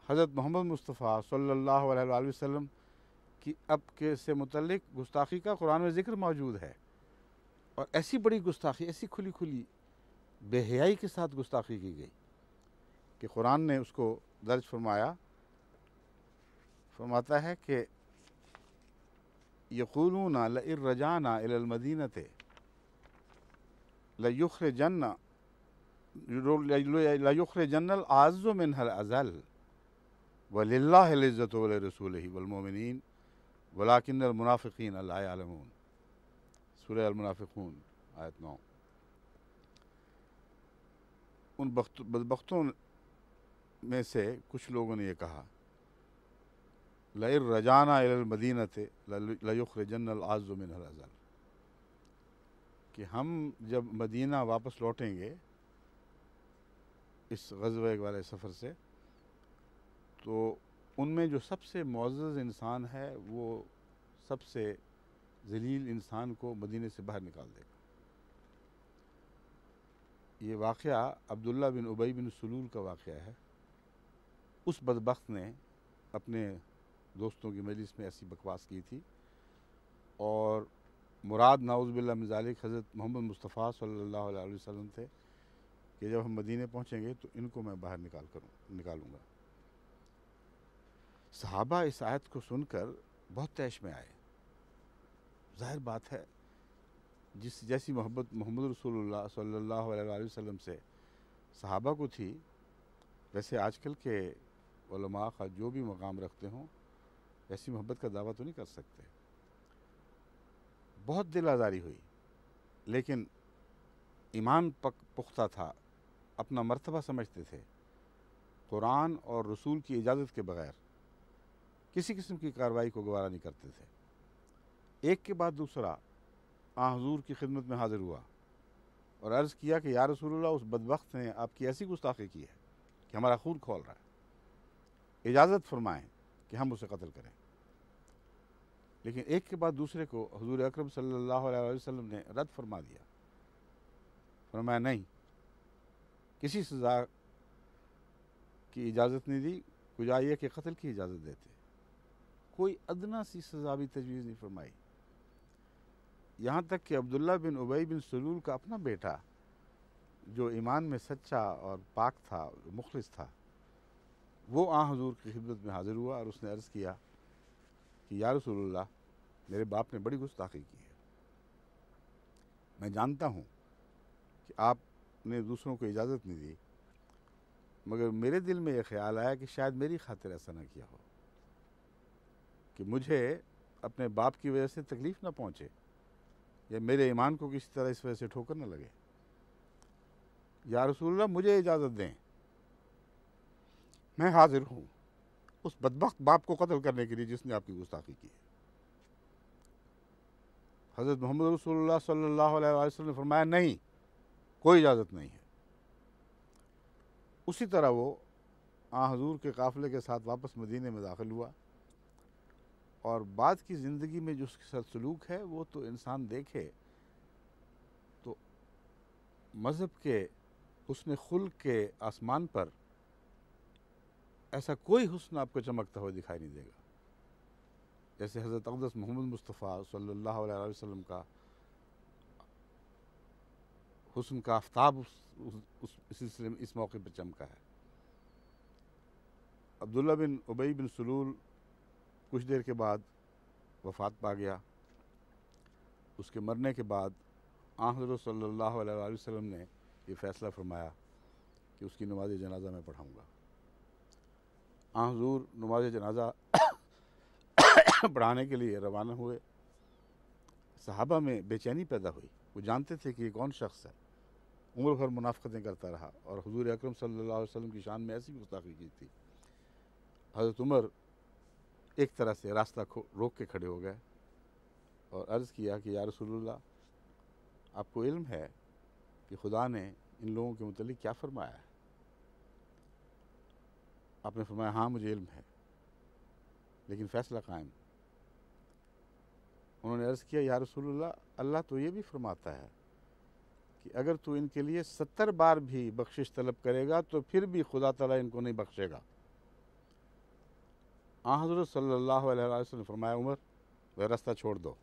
حضرت محمد مصطفیٰ صلی اللہ علیہ وآلہ وسلم کی اب کے سے متعلق گستاخی کا قرآن میں ذکر موجود ہے، اور ایسی بڑی گستاخی، ایسی کھلی کھلی بے حیائی کے ساتھ گستاخی کی گئی کہ قرآن نے اس کو درج فرمایا، فرماتا ہے کہ یقولون لئن رجعنا الی المدینۃ لیخرجن الاعز منها الاذل وللہ العزۃ ولرسولہ والمؤمنین ولکن المنافقین لا یعلمون۔ سورہ المنافقون آیت 9۔ ان بدبختوں میں سے کچھ لوگوں نے یہ کہا، لئن رجعنا الی المدینۃ لیخرجن الاعز منها الاذل، کہ ہم جب مدینہ واپس لوٹیں گے اس غزوہ والے سفر سے، تو ان میں جو سب سے معزز انسان ہے وہ سب سے ذلیل انسان کو مدینے سے باہر نکال دے گا۔ یہ واقعہ عبداللہ بن ابی بن سلول کا واقعہ ہے۔ اس بدبخت نے اپنے دوستوں کی مجلس میں ایسی بکواس کی تھی، اور مراد نعوذ باللہ من ذالک حضرت محمد مصطفیٰ صلی اللہ علیہ وسلم تھے کہ جب ہم مدینے پہنچیں گے تو ان کو میں باہر نکالوں گا۔ صحابہ اس آیت کو سن کر بہت طیش میں آئے۔ ظاہر بات ہے، جیسی محبت محمد رسول اللہ صلی اللہ علیہ وسلم سے صحابہ کو تھی، ویسے آج کل کے علماء کا جو بھی مقام رکھتے ہوں ایسی محبت کا دعویٰ تو نہیں کر سکتے۔ بہت دل آزاری ہوئی، لیکن ایمان پختہ تھا، اپنا مرتبہ سمجھتے تھے، قرآن اور رسول کی اجازت کے بغیر کسی قسم کی کارروائی کو گوارا نہیں کرتے تھے۔ ایک کے بعد دوسرا حضور کی خدمت میں حاضر ہوا اور عرض کیا کہ یا رسول اللہ، اس بدبخت نے آپ کی ایسی گستاخی کی ہے کہ ہمارا خون کھول رہا ہے، اجازت فرمائیں کہ ہم اسے قتل کریں۔ لیکن ایک کے بعد دوسرے کو حضور اکرم صلی اللہ علیہ وسلم نے رد فرما دیا، فرمایا نہیں، کسی سزا کی اجازت نہیں دی، کجا یہ کہ قتل کی اجازت دیتے، کوئی ادنا سی سزا بھی تجویز نہیں فرمائی۔ یہاں تک کہ عبداللہ بن ابی بن سلول کا اپنا بیٹا، جو ایمان میں سچا اور پاک تھا، مخلص تھا، وہ حضور کی خدمت میں حاضر ہوا اور اس نے عرض کیا کہ یا رسول اللہ، میرے باپ نے بڑی گستاخی کی ہے، میں جانتا ہوں کہ آپ نے دوسروں کو اجازت نہیں دی، مگر میرے دل میں یہ خیال آیا کہ شاید میری خاطر ایسا نہ کیا ہو کہ مجھے اپنے باپ کی وجہ سے تکلیف نہ پہنچے، یا میرے ایمان کو کسی طرح اس وجہ سے ٹھوکر نہ لگے۔ یا رسول اللہ، مجھے اجازت دیں، میں حاضر ہوں اس بدبخت باپ کو قتل کرنے کے لیے جس نے آپ کی گستاخی کی ہے۔ حضرت محمد رسول اللہ صلی اللہ علیہ وسلم نے فرمایا نہیں، کوئی اجازت نہیں ہے۔ اسی طرح وہ حضور کے قافلے کے ساتھ واپس مدینے میں داخل ہوا، اور بعد کی زندگی میں جو اس کے ساتھ سلوک ہے وہ تو انسان دیکھے تو مذہب کے حسن خلق کے آسمان پر ایسا کوئی حسن آپ کو چمکتا ہوا دکھائی نہیں دے گا جیسے حضرت اقدس محمد مصطفیٰ صلی اللہ علیہ وسلم کا حسن کا آفتاب اس سلسلے میں اس موقع پر چمکا ہے۔ عبداللہ بن ابی بن سلول کچھ دیر کے بعد وفات پا گیا۔ اس کے مرنے کے بعد حضرت صلی اللہ علیہ وسلم نے یہ فیصلہ فرمایا کہ اس کی نماز جنازہ میں پڑھاؤں گا۔ حضور نماز جنازہ پڑھانے کے لیے روانہ ہوئے۔ صحابہ میں بے چینی پیدا ہوئی، وہ جانتے تھے کہ یہ کون شخص ہے، عمر بھر منافقتیں کرتا رہا اور حضور اکرم صلی اللہ علیہ وسلم کی شان میں ایسی گستاخی کی تھی۔ حضرت عمر ایک طرح سے راستہ روک کے کھڑے ہو گئے اور عرض کیا کہ یا رسول اللہ، آپ کو علم ہے کہ خدا نے ان لوگوں کے متعلق کیا فرمایا ہے؟ آپ نے فرمایا ہاں مجھے علم ہے، لیکن فیصلہ قائم۔ انہوں نے عرض کیا یا رسول اللہ، اللہ تو یہ بھی فرماتا ہے کہ اگر تو ان کے لیے 70 بار بھی بخشش طلب کرے گا تو پھر بھی خدا تعالیٰ ان کو نہیں بخشے گا۔ حضرت صلی اللہ علیہ وسلم نے فرمایا عمر وہ راستہ چھوڑ دو،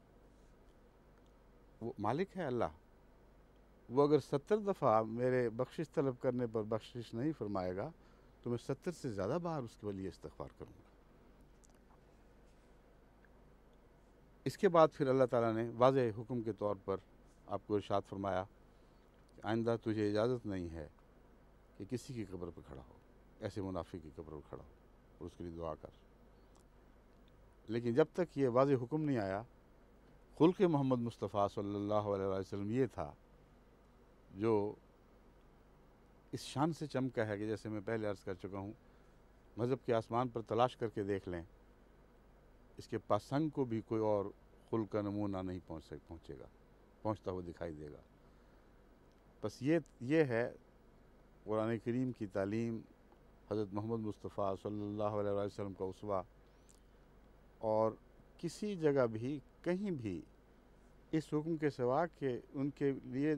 وہ مالک ہے اللہ، وہ اگر 70 دفعہ میرے بخشش طلب کرنے پر بخشش نہیں فرمائے گا تو میں 70 سے زیادہ بار اس کے لیے استغفار کروں گا۔ اس کے بعد پھر اللہ تعالیٰ نے واضح حکم کے طور پر آپ کو ارشاد فرمایا کہ آئندہ تجھے اجازت نہیں ہے کہ کسی کی قبر پہ کھڑا ہو، ایسے منافق کی قبر پہ کھڑا ہو اور اس کے لیے دعا کر۔ لیکن جب تک یہ واضح حکم نہیں آیا، خلق محمد مصطفیٰ صلی اللہ علیہ وسلم یہ تھا جو اس شان سے چمکا ہے کہ جیسے میں پہلے عرض کر چکا ہوں، مذہب کے آسمان پر تلاش کر کے دیکھ لیں، اس کے پاسنگ کو بھی کوئی اور خلق کا نمونہ نہیں پہنچتا ہوا دکھائی دے گا۔ بس یہ ہے قرآن کریم کی تعلیم، حضرت محمد مصطفیٰ صلی اللہ علیہ وسلم کا اسوہ، اور کسی جگہ بھی کہیں بھی اس حکم کے سوا کہ ان کے لیے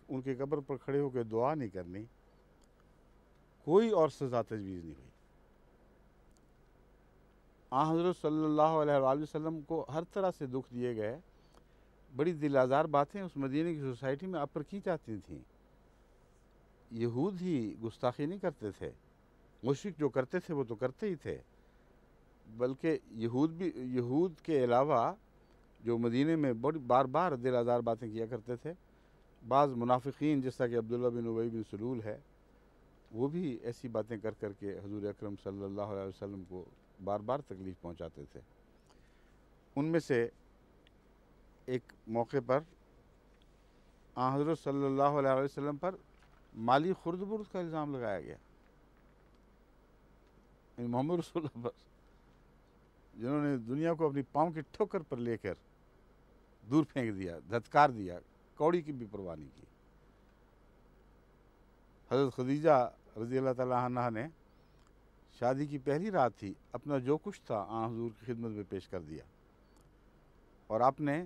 ان کے قبر پر کھڑے ہو کے دعا نہیں کرنی، کوئی اور سزا تجویز نہیں ہوئی۔ حضرت صلی اللہ علیہ وآلہ وسلم کو ہر طرح سے دکھ دیے گئے، بڑی دل آزار باتیں اس مدینے کی سوسائٹی میں آپ پر کی جاتی تھیں۔ یہود ہی گستاخی نہیں کرتے تھے، مشرک جو کرتے تھے وہ تو کرتے ہی تھے، بلکہ یہود کے علاوہ جو مدینے میں بڑی بار بار دل آزار باتیں کیا کرتے تھے، بعض منافقین جیسا کہ عبداللہ بن ابی بن سلول ہے، وہ بھی ایسی باتیں کر کر کے حضور اکرم صلی اللہ علیہ وسلم کو بار بار تکلیف پہنچاتے تھے۔ ان میں سے ایک موقع پر حضرت صلی اللہ علیہ وسلم پر مالی خرد برد کا الزام لگایا گیا، محمد رسول اللہ پر، جنہوں نے دنیا کو اپنی پاؤں کی ٹھوکر پر لے کر دور پھینک دیا، دھتکار دیا، کوڑی کی بھی پرواہ نہیں کی۔ حضرت خدیجہ رضی اللہ تعالیٰ عنہ نے شادی کی پہلی رات تھی، اپنا جو کچھ تھا حضور کی خدمت میں پیش کر دیا، اور آپ نے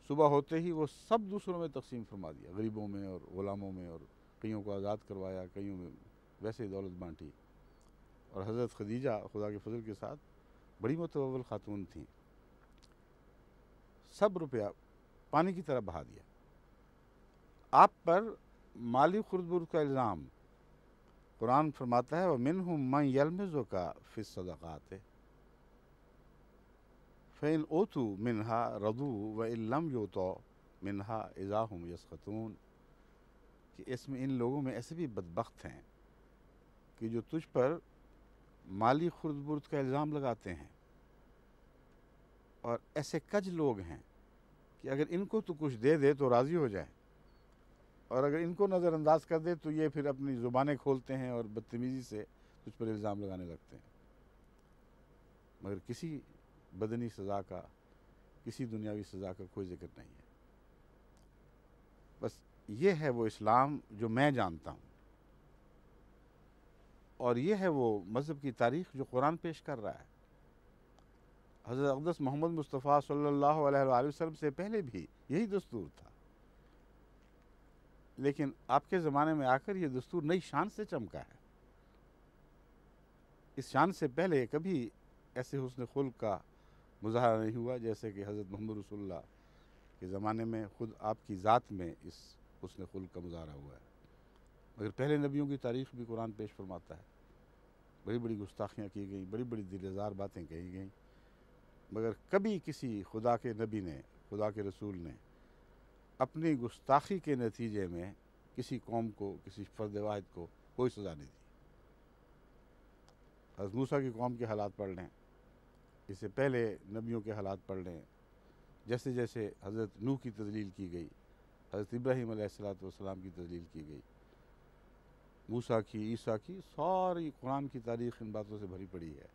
صبح ہوتے ہی وہ سب دوسروں میں تقسیم فرما دیا، غریبوں میں اور غلاموں میں، اور کئیوں کو آزاد کروایا، کئیوں میں ویسے ہی دولت بانٹی۔ اور حضرت خدیجہ خدا کے فضل کے ساتھ بڑی متوول خاتون تھیں، سب روپیہ پانی کی طرح بہا دیا۔ آپ پر مالی خرد برد کا الزام، قرآن فرماتا ہے وَمِنْهُمْ مَنْ يَلْمِزُكَ فِي الصَّدَقَاتِ فَإِنْ أُوتُوا مِنْهَا رَضُوا وَإِنْ لَمْ يُؤْتَوْا مِنْهَا إِذَا هُمْ يَسْخَطُونَ، کہ اس میں ان لوگوں میں ایسے بھی بدبخت ہیں کہ جو تجھ پر مالی خرد برد کا الزام لگاتے ہیں، اور ایسے کج لوگ ہیں کہ اگر ان کو تو کچھ دے دے تو راضی ہو جائے، اور اگر ان کو نظر انداز کر دے تو یہ پھر اپنی زبانیں کھولتے ہیں اور بدتمیزی سے تجھ پر الزام لگانے لگتے ہیں، مگر کسی بدنی سزا کا، کسی دنیاوی سزا کا کوئی ذکر نہیں ہے۔ بس یہ ہے وہ اسلام جو میں جانتا ہوں، اور یہ ہے وہ مذہب کی تاریخ جو قرآن پیش کر رہا ہے۔ حضرت اقدس محمد مصطفیٰ صلی اللہ علیہ وآلہ وسلم سے پہلے بھی یہی دستور تھا، لیکن آپ کے زمانے میں آ کر یہ دستور نئی شان سے چمکا ہے۔ اس شان سے پہلے کبھی ایسے حسن خلق کا مظاہرہ نہیں ہوا جیسے کہ حضرت محمد رسول اللہ کے زمانے میں خود آپ کی ذات میں اس حسن خلق کا مظاہرہ ہوا ہے۔ مگر پہلے نبیوں کی تاریخ بھی قرآن پیش فرماتا ہے، بڑی بڑی گستاخیاں کی گئیں، بڑی بڑی دلزار باتیں کہی گئیں، مگر کبھی کسی خدا کے نبی نے، خدا کے رسول نے اپنی گستاخی کے نتیجے میں کسی قوم کو، کسی فرد واحد کو کوئی سزا نہیں دی۔ حضرت موسیٰ کی قوم کے حالات پڑھ لیں، اس سے پہلے نبیوں کے حالات پڑھ لیں، جیسے جیسے حضرت نوح کی تذلیل کی گئی، حضرت ابراہیم علیہ السلام کی تذلیل کی گئی، موسیٰ کی، عیسیٰ کی، ساری قرآن کی تاریخ ان باتوں سے بھری پڑی ہے۔